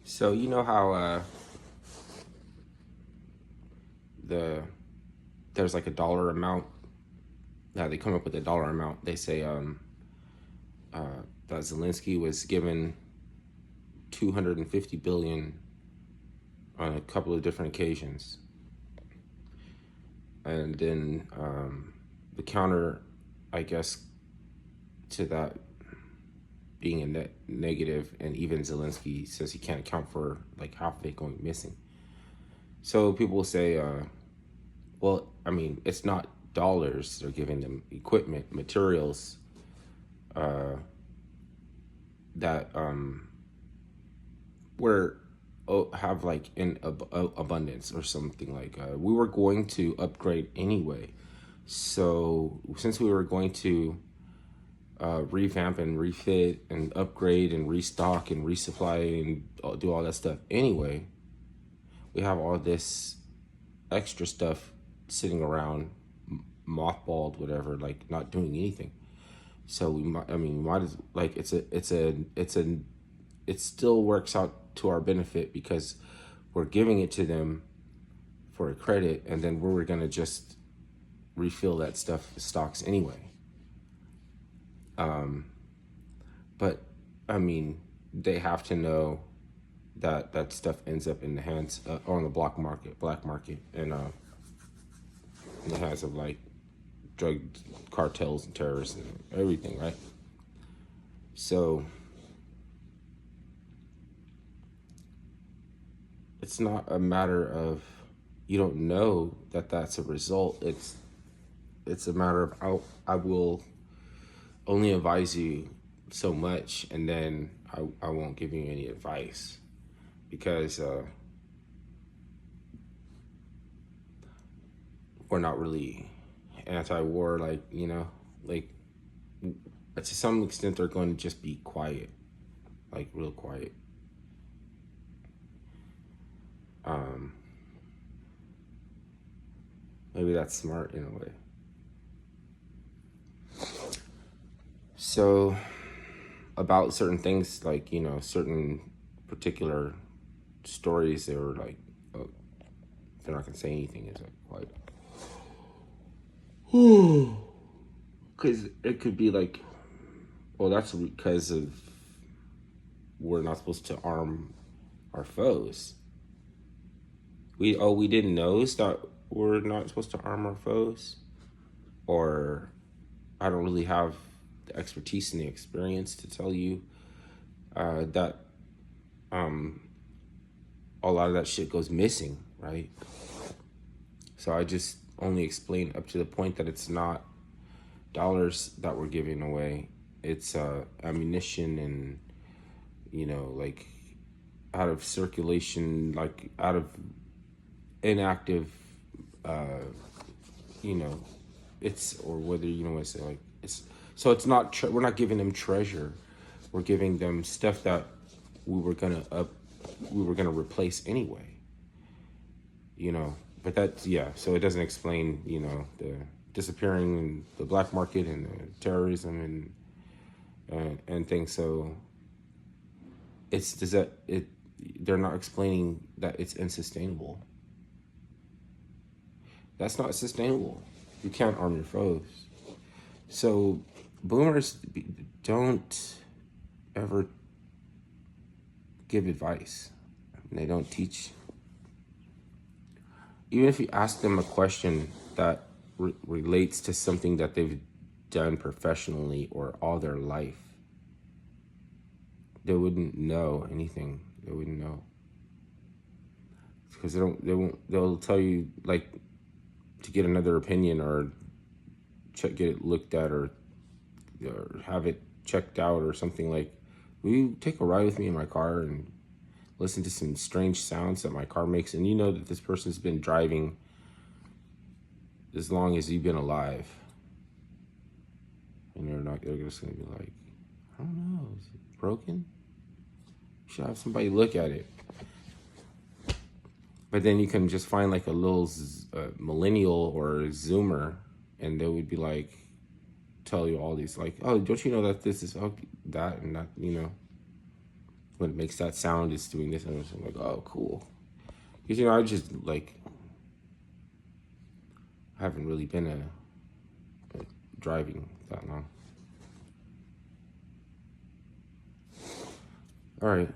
So you know how the there's like a dollar amount. They come up with a dollar amount. They say that Zelensky was given 250 billion on a couple of different occasions, and then the counter, I guess, to that being a net negative, and even Zelensky says he can't account for like half of it going missing. So people will say, well, I mean, it's not dollars. They're giving them equipment, materials that were have like in abundance or something like. We were going to upgrade anyway, so since we were going to revamp and refit and upgrade and restock and resupply and do all that stuff anyway, we have all this extra stuff sitting around, mothballed, whatever, like not doing anything. So we might, I mean, we might as like it still works out to our benefit because we're giving it to them for a credit, and then we're gonna just refill that stuff stocks anyway. But I mean, they have to know that that stuff ends up in the hands on the black market, and in the hands of like drug cartels and terrorists and everything, right? So it's not a matter of you don't know that that's a result. It's a matter of I will only advise you so much, and then I won't give you any advice because we're not really anti-war, like, like to some extent they're going to just be quiet, like real quiet. Maybe that's smart in a way. So about certain things, like, certain particular stories, they were like, oh, they're not gonna say anything. It's like, because it could be like, well, that's because of we're not supposed to arm our foes. We didn't know that we're not supposed to arm our foes, or I don't really have the expertise and the experience to tell you that a lot of that shit goes missing, right? So I just only explain up to the point that it's not dollars that we're giving away. It's ammunition and, like out of circulation, like out of inactive, you know, it's, or whether you want to say like it's, so it's not, we're not giving them treasure. We're giving them stuff that we were gonna replace anyway, but that's, yeah, so it doesn't explain, the disappearing and the black market and the terrorism and things. So it's, does that, they're not explaining that it's unsustainable. That's not sustainable. You can't arm your foes. So boomers don't ever give advice. They don't teach. Even if you ask them a question that relates to something that they've done professionally or all their life, they wouldn't know anything. They wouldn't know, because they'll tell you, like, to get another opinion or get it looked at, or have it checked out or something. Like, will you take a ride with me in my car and listen to some strange sounds that my car makes? And you know that this person's been driving as long as you've been alive. And they're just gonna be like, I don't know, is it broken? You should have somebody look at it. But then you can just find like a little millennial or a Zoomer, and they would be like, tell you all these, like, oh, don't you know that this is that and that, when it makes that sound, it's doing this. And I'm like, oh, cool. Because, I just, like, haven't really been driving that long. All right.